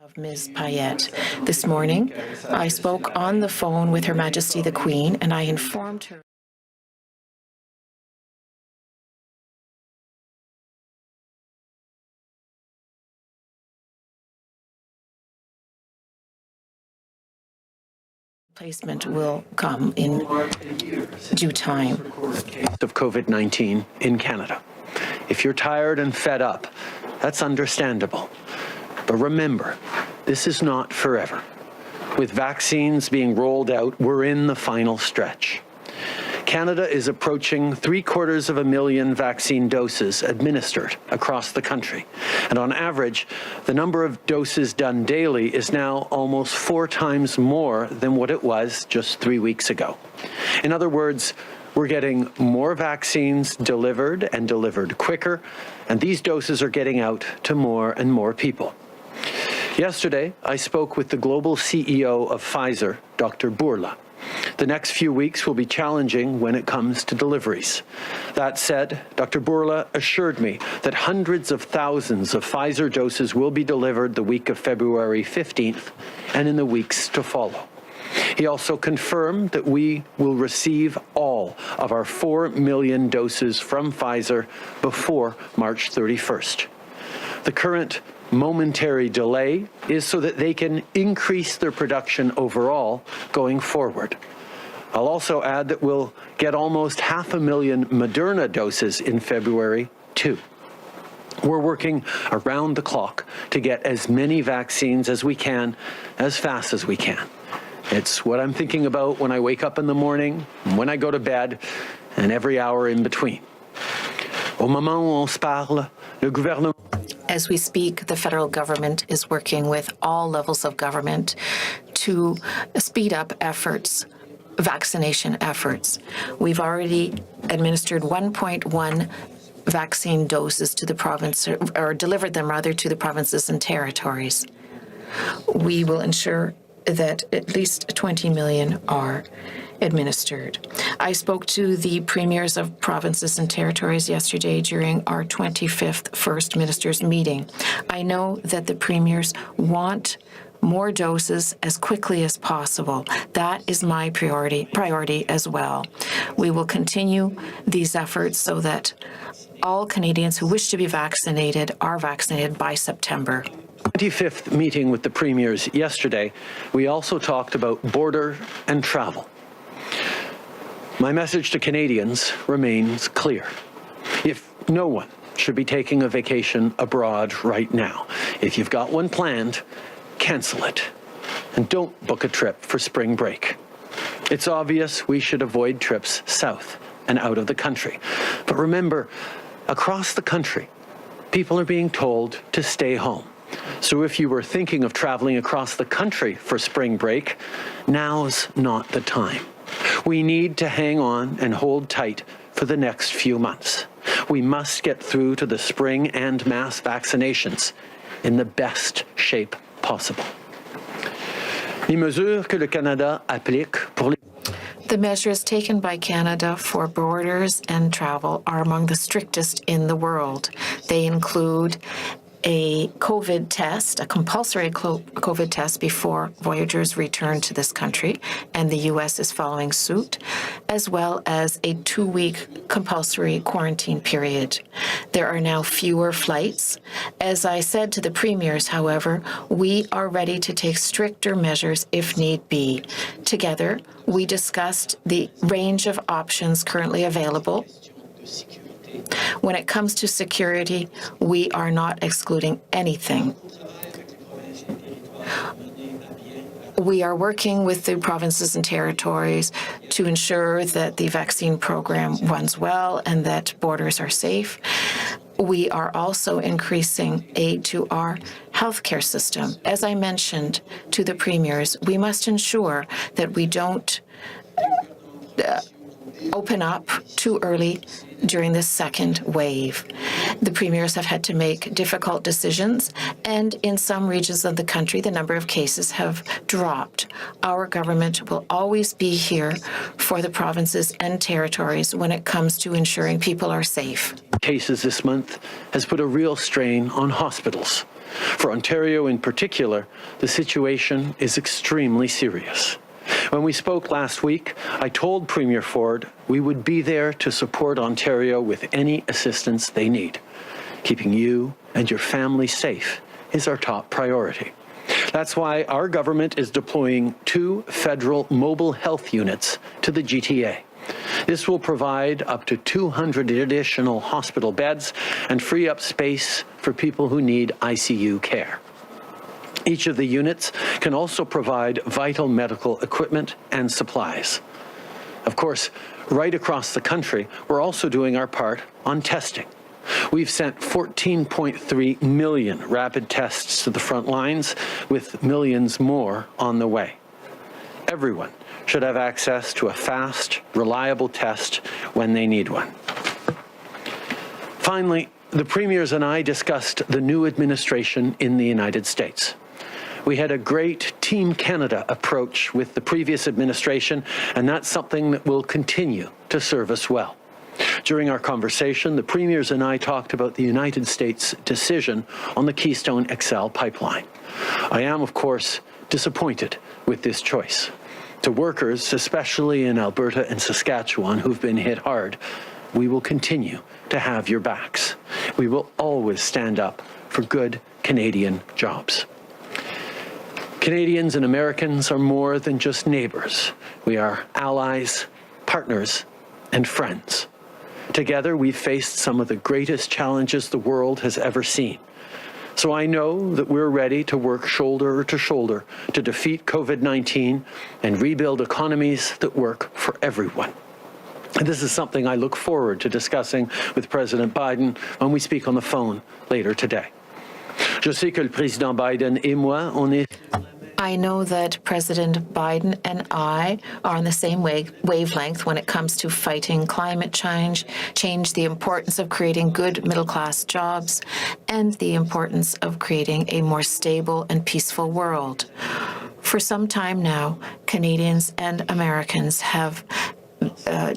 Of Ms. Payette. This morning, I spoke on the phone with Her Majesty the Queen, and I informed her placement will come in due time. Of COVID-19 in Canada. If you're tired and fed up, that's understandable. But remember, this is not forever. With vaccines being rolled out, we're in the final stretch. Canada is approaching 750,000 vaccine doses administered across the country. And on average, the number of doses done daily is now almost 4 times more than what it was just 3 weeks ago. In other words, we're getting more vaccines delivered and delivered quicker, and these doses are getting out to more and more people. Yesterday, I spoke with the global CEO of Pfizer, Dr. Bourla. The next few weeks will be challenging when it comes to deliveries. That said, Dr. Bourla assured me that hundreds of thousands of Pfizer doses will be delivered the week of February 15th and in the weeks to follow. He also confirmed that we will receive all of our 4 million doses from Pfizer before March 31st. The current momentary delay is so that they can increase their production overall going forward. I'll also add that we'll get almost 500,000 Moderna doses in February, too. We're working around the clock to get as many vaccines as we can, as fast as we can. It's what I'm thinking about when I wake up in the morning, when I go to bed, and every hour in between. Au moment où on se parle, le gouvernement. As we speak, the federal government is working with all levels of government to speed up efforts, vaccination efforts. We've already administered 1.1 vaccine doses to the province, or delivered them rather to the provinces and territories. We will ensure that at least 20 million are administered. I spoke to the premiers of provinces and territories yesterday during our 25th First Ministers meeting. I know that the premiers want more doses as quickly as possible. That is my priority as well. We will continue these efforts so that all Canadians who wish to be vaccinated are vaccinated by September. 25th meeting with the premiers yesterday, we also talked about border and travel. My message to Canadians remains clear. If no one should be taking a vacation abroad right now, if you've got one planned, cancel it. And don't book a trip for spring break. It's obvious we should avoid trips south and out of the country. But remember, across the country, people are being told to stay home. So if you were thinking of traveling across the country for spring break, now's not the time. We need to hang on and hold tight for the next few months. We must get through to the spring and mass vaccinations in the best shape possible. Les mesures que le Canada applique pour les The measures taken by Canada for borders and travel are among the strictest in the world. They include a COVID test, a compulsory COVID test before voyagers return to this country, and the U.S. is following suit, as well as a 2-week compulsory quarantine period. There are now fewer flights. As I said to the premiers, however, we are ready to take stricter measures if need be. Together, we discussed the range of options currently available. When it comes to security, we are not excluding anything. We are working with the provinces and territories to ensure that the vaccine program runs well and that borders are safe. We are also increasing aid to our healthcare system. As I mentioned to the premiers, we must ensure that we don't open up too early during this second wave. The premiers have had to make difficult decisions, and in some regions of the country, the number of cases have dropped. Our government will always be here for the provinces and territories when it comes to ensuring people are safe. Cases this month has put a real strain on hospitals. For Ontario in particular, the situation is extremely serious. When we spoke last week, I told Premier Ford we would be there to support Ontario with any assistance they need. Keeping you and your family safe is our top priority. That's why our government is deploying 2 federal mobile health units to the GTA. This will provide up to 200 additional hospital beds and free up space for people who need ICU care. Each of the units can also provide vital medical equipment and supplies. Of course, right across the country, we're also doing our part on testing. We've sent 14.3 million rapid tests to the front lines, with millions more on the way. Everyone should have access to a fast, reliable test when they need one. Finally, the premiers and I discussed the new administration in the United States. We had a great Team Canada approach with the previous administration, and that's something that will continue to serve us well. During our conversation, the premiers and I talked about the United States' decision on the Keystone XL pipeline. I am, of course, disappointed with this choice. To workers, especially in Alberta and Saskatchewan, who've been hit hard, we will continue to have your backs. We will always stand up for good Canadian jobs. Canadians and Americans are more than just neighbors. We are allies, partners, and friends. Together, we've faced some of the greatest challenges the world has ever seen. So I know that we're ready to work shoulder to shoulder to defeat COVID-19 and rebuild economies that work for everyone. And this is something I look forward to discussing with President Biden when we speak on the phone later today. Je sais que le président Biden et moi, on est... I know that President Biden and I are on the same wavelength when it comes to fighting climate change, the importance of creating good middle-class jobs, and the importance of creating a more stable and peaceful world. For some time now, Canadians and Americans have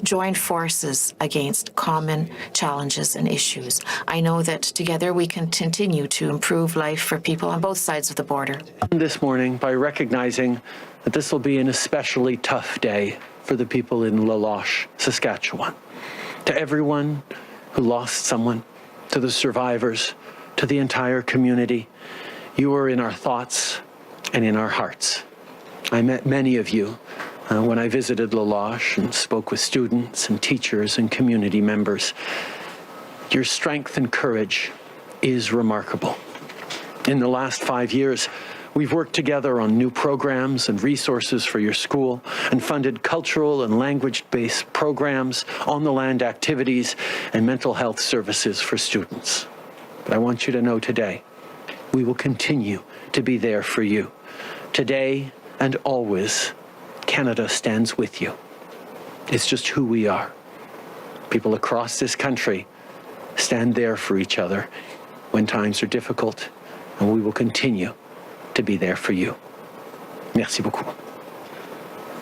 joined forces against common challenges and issues. I know that together we can continue to improve life for people on both sides of the border. This morning, by recognizing that this will be an especially tough day for the people in La Loche, Saskatchewan. To everyone who lost someone, to the survivors, to the entire community, you are in our thoughts and in our hearts. I met many of you when I visited La Loche and spoke with students and teachers and community members. Your strength and courage is remarkable. In the last 5 years, we've worked together on new programs and resources for your school and funded cultural and language-based programs, on-the-land activities, and mental health services for students. But I want you to know today, we will continue to be there for you. Today and always, Canada stands with you. It's just who we are. People across this country stand there for each other when times are difficult, and we will continue to be there for you. Merci beaucoup.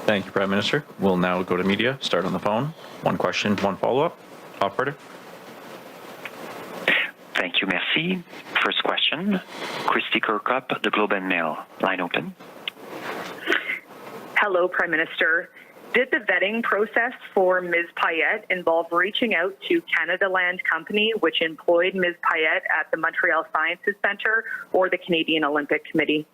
Thank you, Prime Minister. We'll now go to media. Start on the phone. One question, one follow-up. Operator. Thank you, merci. First question, Christy Kirkup, The Globe and Mail. Line open. Hello, Prime Minister. Did the vetting process for Ms. Payette involve reaching out to Canada Land Company, which employed Ms. Payette at the Montreal Sciences Centre, or the Canadian Olympic Committee?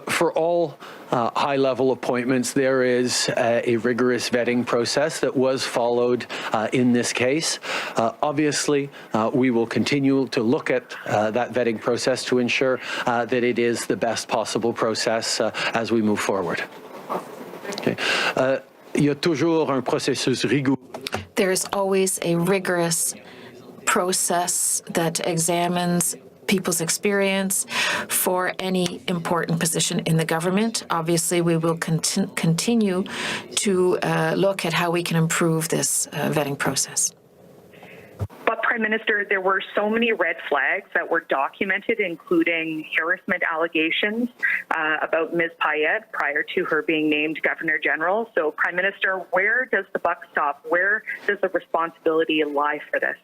For all high-level appointments, there is a rigorous vetting process that was followed in this case. Obviously, we will continue to look at that vetting process to ensure that it is the best possible process as we move forward. Okay. Il y a toujours un processus rigoureux. There is always a rigorous process that examines people's experience for any important position in the government. Obviously, we will continue to look at how we can improve this vetting process. But Prime Minister, there were so many red flags that were documented, including harassment allegations about Ms. Payette prior to her being named Governor General. So, Prime Minister, where does the buck stop? Where does the responsibility lie for this?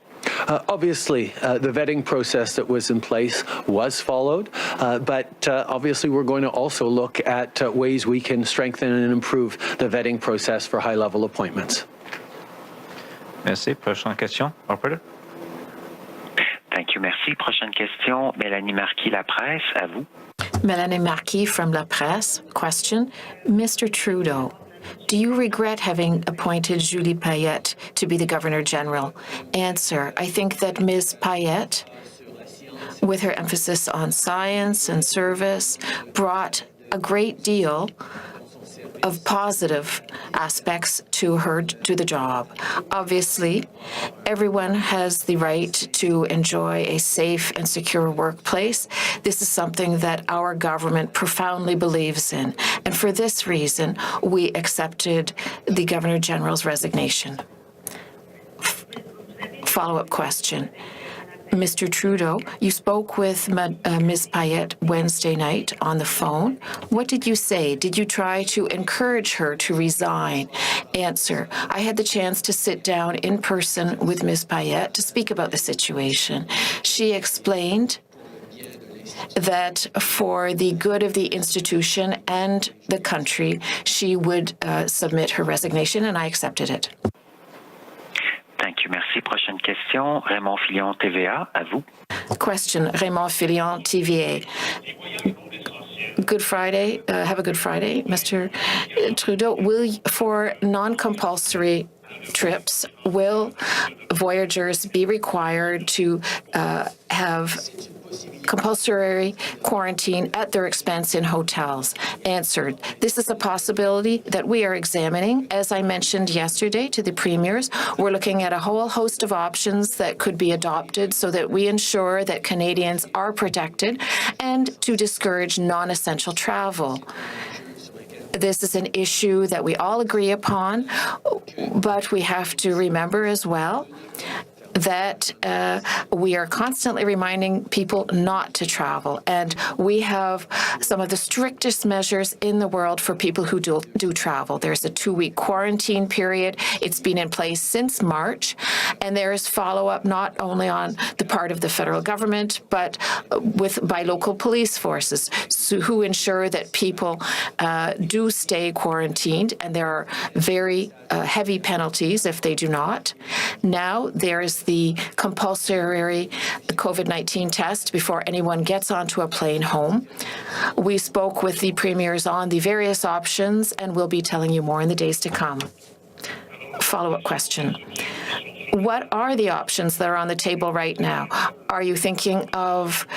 Obviously, the vetting process that was in place was followed, but obviously we're going to also look at ways we can strengthen and improve the vetting process for high-level appointments. Merci. Prochaine question. Operator. Thank you. Merci. Prochaine question, Mélanie Marquis, La Presse, à vous. Mélanie Marquis from La Presse. Question. Mr. Trudeau, do you regret having appointed Julie Payette to be the Governor General? Answer. I think that Ms. Payette, with her emphasis on science and service, brought a great deal of positive aspects to the job. Obviously, everyone has the right to enjoy a safe and secure workplace. This is something that our government profoundly believes in. And for this reason, we accepted the Governor General's resignation. Follow-up question. Mr. Trudeau, you spoke with Ms. Payette Wednesday night on the phone. What did you say? Did you try to encourage her to resign? Answer. I had the chance to sit down in person with Ms. Payette to speak about the situation. She explained that for the good of the institution and the country, she would submit her resignation, and I accepted it. Thank you. Merci. Prochaine question, Raymond Filion, TVA, à vous. Question, Raymond Filion, TVA. Good Friday. Have a good Friday, Mr. Trudeau. For non-compulsory trips, will voyageurs be required to have compulsory quarantine at their expense in hotels? Answered. This is a possibility that we are examining. As I mentioned yesterday to the premiers, we're looking at a whole host of options that could be adopted so that we ensure that Canadians are protected and to discourage non-essential travel. This is an issue that we all agree upon, but we have to remember as well that we are constantly reminding people not to travel. And we have some of the strictest measures in the world for people who do travel. There's a 2-week quarantine period. It's been in place since March. And there is follow-up not only on the part of the federal government, but by local police forces who ensure that people do stay quarantined. And there are very heavy penalties if they do not. Now there's the compulsory COVID-19 test before anyone gets onto a plane home. We spoke with the premiers on the various options, and we'll be telling you more in the days to come. Follow-up question. What are the options that are on the table right now? Are you thinking of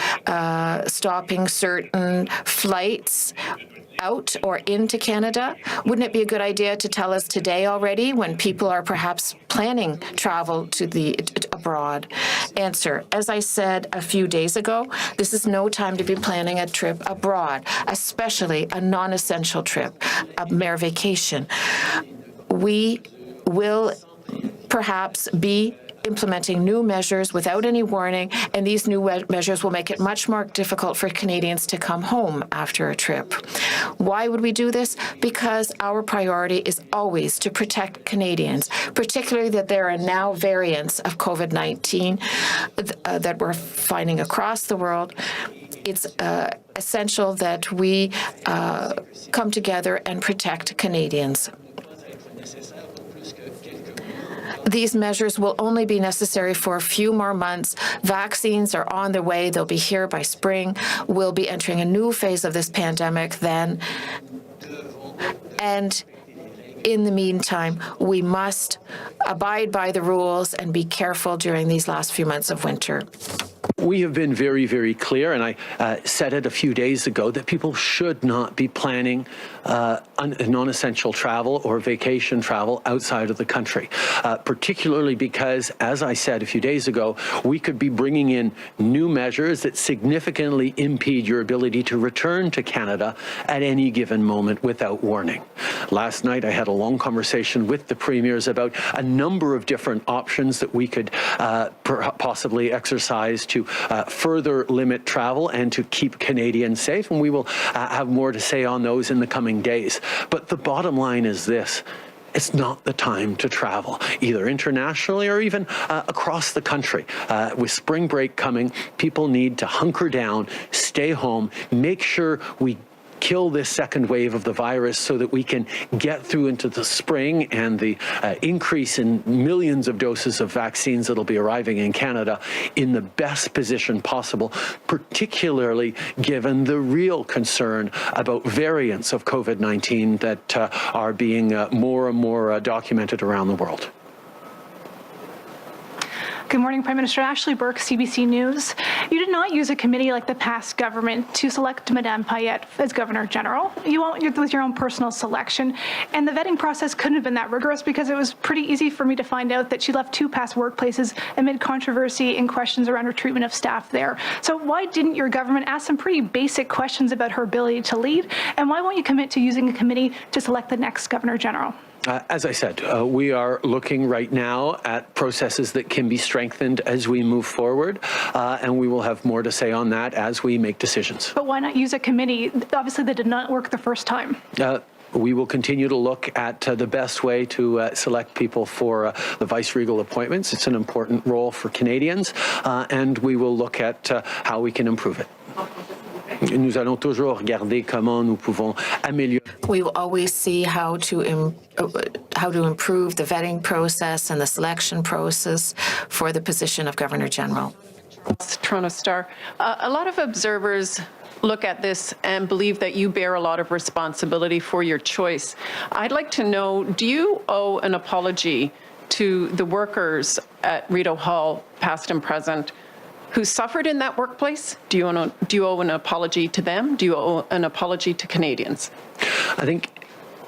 stopping certain flights out or into Canada? Wouldn't it be a good idea to tell us today already when people are perhaps planning travel to abroad? Answer. As I said a few days ago, this is no time to be planning a trip abroad, especially a non-essential trip, a mere vacation. We will perhaps be implementing new measures without any warning, and these new measures will make it much more difficult for Canadians to come home after a trip. Why would we do this? Because our priority is always to protect Canadians, particularly that there are now variants of COVID-19 that we're finding across the world. It's essential that we come together and protect Canadians. These measures will only be necessary for a few more months. Vaccines are on their way. They'll be here by spring. We'll be entering a new phase of this pandemic then. And in the meantime, we must abide by the rules and be careful during these last few months of winter. We have been very, very clear, and I said it a few days ago, that people should not be planning non-essential travel or vacation travel outside of the country, particularly because, as I said a few days ago, we could be bringing in new measures that significantly impede your ability to return to Canada at any given moment without warning. Last night, I had a long conversation with the premiers about a number of different options that we could possibly exercise to further limit travel and to keep Canadians safe, and we will have more to say on those in the coming days. But the bottom line is this: it's not the time to travel, either internationally or even across the country. With spring break coming, people need to hunker down, stay home, make sure we kill this second wave of the virus so that we can get through into the spring and the increase in millions of doses of vaccines that'll be arriving in Canada in the best position possible, particularly given the real concern about variants of COVID-19 that are being more and more documented around the world. Good morning, Prime Minister. Ashley Burke, CBC News. You did not use a committee like the past government to select Madame Payette as Governor General. You went with your own personal selection, and the vetting process couldn't have been that rigorous because it was pretty easy for me to find out that she left 2 past workplaces amid controversy and questions around her treatment of staff there. So why didn't your government ask some pretty basic questions about her ability to lead, and why won't you commit to using a committee to select the next Governor General? As I said, we are looking right now at processes that can be strengthened as we move forward, and we will have more to say on that as we make decisions. But why not use a committee? Obviously, that did not work the first time. We will continue to look at the best way to select people for the vice-regal appointments. It's an important role for Canadians, and we will look at how we can improve it. Nous allons toujours regarder comment nous pouvons améliorer. We will always see how to improve the vetting process and the selection process for the position of Governor General. Toronto Star. A lot of observers look at this and believe that you bear a lot of responsibility for your choice. I'd like to know, do you owe an apology to the workers at Rideau Hall, past and present, who suffered in that workplace? Do you owe an apology to them? Do you owe an apology to Canadians? I think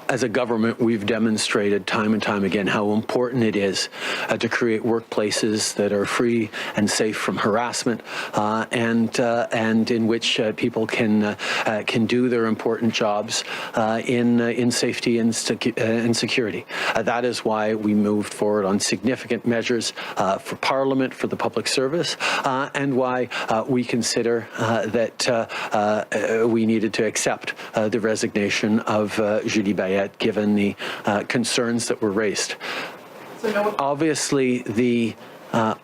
as a government, we've demonstrated time and time again how important it is to create workplaces that are free and safe from harassment, and in which people can do their important jobs in safety and security. That is why we moved forward on significant measures for Parliament, for the public service, and why we consider that we needed to accept the resignation of Julie Bayet, given the concerns that were raised. Obviously, the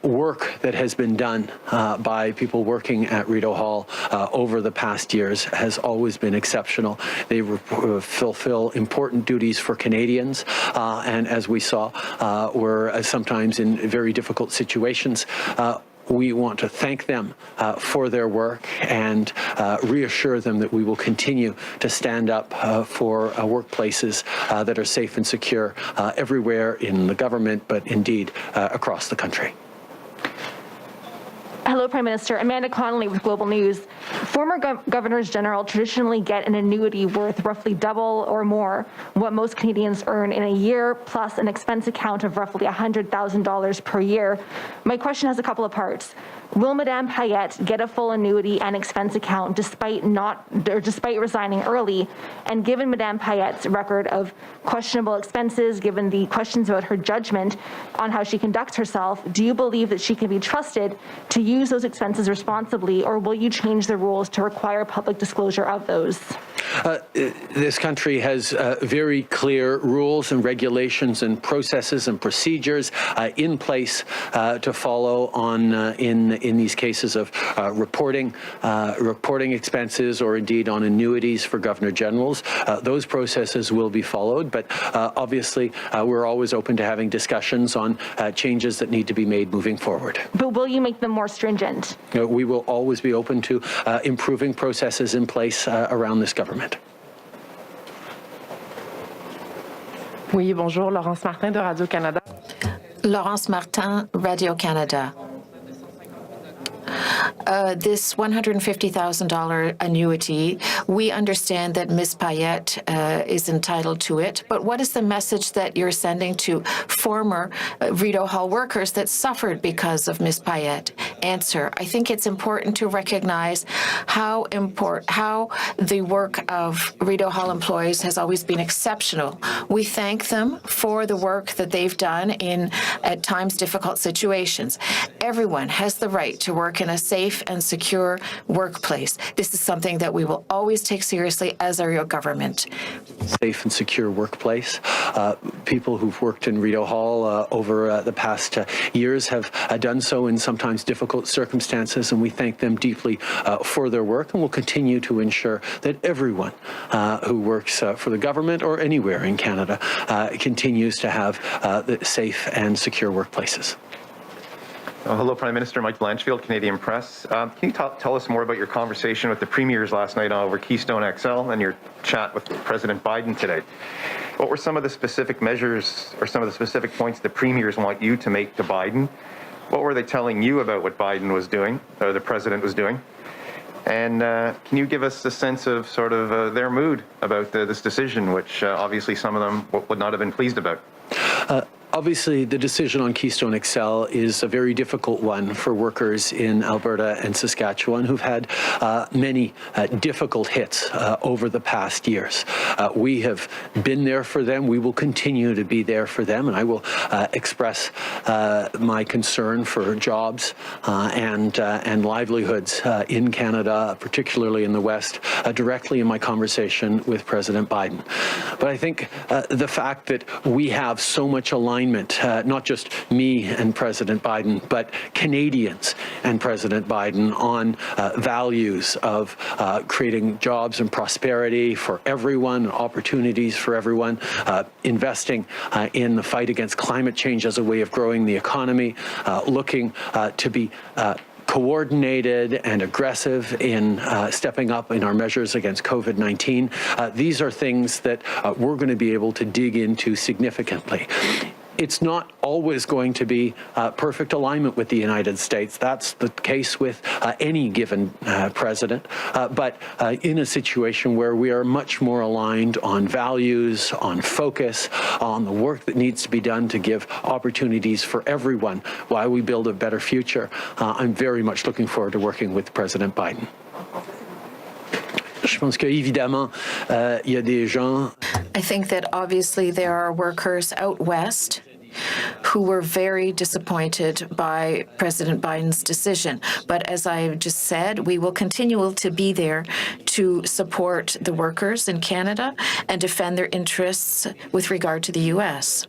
work that has been done by people working at Rideau Hall over the past years has always been exceptional. They fulfill important duties for Canadians, and as we saw, were sometimes in very difficult situations. We want to thank them for their work and reassure them that we will continue to stand up for workplaces that are safe and secure everywhere in the government, but indeed across the country. Hello, Prime Minister. Amanda Connolly with Global News. Former governors general traditionally get an annuity worth roughly double or more what most Canadians earn in a year, plus an expense account of roughly $100,000 per year. My question has a couple of parts. Will Madame Payette get a full annuity and expense account despite resigning early? And given Madame Payette's record of questionable expenses, given the questions about her judgment on how she conducts herself, do you believe that she can be trusted to use those expenses responsibly, or will you change the rules to require public disclosure of those? This country has very clear rules and regulations and processes and procedures in place to follow on in these cases of reporting expenses, or indeed on annuities for Governor Generals. Those processes will be followed, but obviously we're always open to having discussions on changes that need to be made moving forward. But will you make them more stringent? We will always be open to improving processes in place around this government. Oui, bonjour, Laurence Martin de Radio-Canada. Laurence Martin, Radio-Canada. this $150,000 annuity, we understand that Ms. Payette is entitled to it, but what is the message that you're sending to former Rideau Hall workers that suffered because of Ms. Payette? Answer: I think it's important to recognize how the work of Rideau Hall employees has always been exceptional. We thank them for the work that they've done in, at times, difficult situations. Everyone has the right to work in a safe and secure workplace. This is something that we will always take seriously as our government. Safe and secure workplace. People who've worked in Rideau Hall over the past years have done so in sometimes difficult circumstances, and we thank them deeply for their work, and will continue to ensure that everyone who works for the government or anywhere in Canada continues to have safe and secure workplaces. Hello, Prime Minister. Mike Blanchfield, Canadian Press. Can you tell us more about your conversation with the premiers last night over Keystone XL and your chat with President Biden today? What were some of the specific measures or some of the specific points the premiers want you to make to Biden? What were they telling you about what Biden was doing, or the president was doing? And can you give us a sense of sort of their mood about this decision, which obviously some of them would not have been pleased about? Obviously, the decision on Keystone XL is a very difficult one for workers in Alberta and Saskatchewan who've had many difficult hits over the past years. We have been there for them. We will continue to be there for them, and I will express my concern for jobs and livelihoods in Canada, particularly in the West, directly in my conversation with President Biden. But I think the fact that we have so much alignment, not just me and President Biden, but Canadians and President Biden on values of creating jobs and prosperity for everyone, opportunities for everyone, investing in the fight against climate change as a way of growing the economy, looking to be coordinated and aggressive in stepping up in our measures against COVID-19. These are things that we're going to be able to dig into significantly. It's not always going to be perfect alignment with the United States. That's the case with any given president. But in a situation where we are much more aligned on values, on focus, on the work that needs to be done to give opportunities for everyone while we build a better future, I'm very much looking forward to working with President Biden. Je pense qu'évidemment, il y a des gens. I think that obviously there are workers out west who were very disappointed by President Biden's decision. But as I just said, we will continue to be there to support the workers in Canada and defend their interests with regard to the U.S.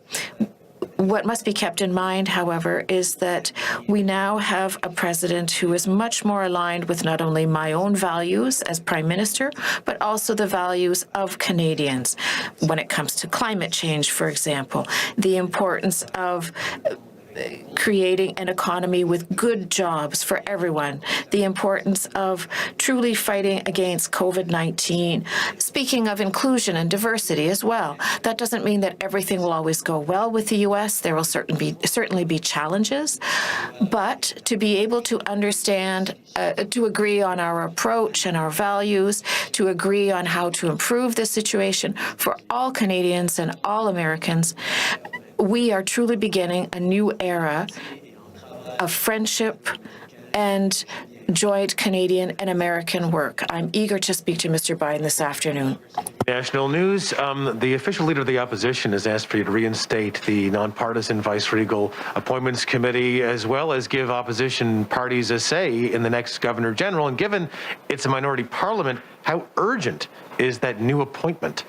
What must be kept in mind, however, is that we now have a president who is much more aligned with not only my own values as Prime Minister, but also the values of Canadians. When it comes to climate change, for example, the importance of creating an economy with good jobs for everyone, the importance of truly fighting against COVID-19, speaking of inclusion and diversity as well. That doesn't mean that everything will always go well with the U.S. There will certainly be challenges, but to be able to understand, to agree on our approach and our values, to agree on how to improve the situation for all Canadians and all Americans, we are truly beginning a new era of friendship and joint Canadian and American work. I'm eager to speak to Mr. Biden this afternoon. National news. The official leader of the opposition has asked for you to reinstate the nonpartisan Vice-Regal Appointments Committee, as well as give opposition parties a say in the next Governor General. And given it's a minority parliament, how urgent is that new appointment?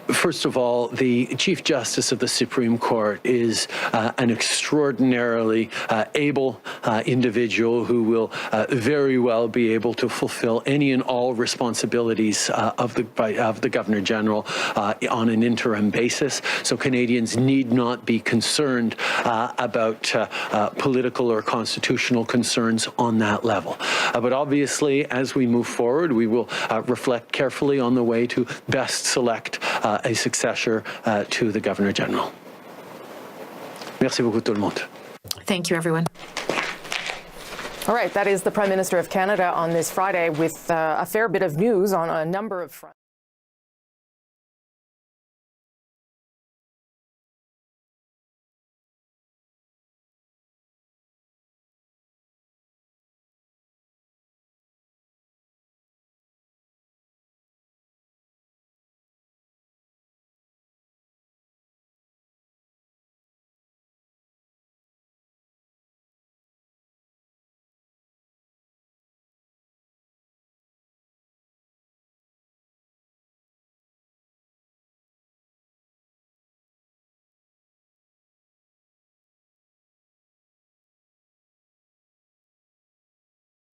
First of all, the Chief Justice of the Supreme Court is an extraordinarily able individual who will very well be able to fulfill any and all responsibilities of the Governor General on an interim basis. So Canadians need not be concerned about political or constitutional concerns on that level. But obviously, as we move forward, we will reflect carefully on the way to best select a successor to the Governor General. Merci beaucoup tout le monde. Thank you, everyone. All right, that is the Prime Minister of Canada on this Friday with a fair bit of news on a number of fronts.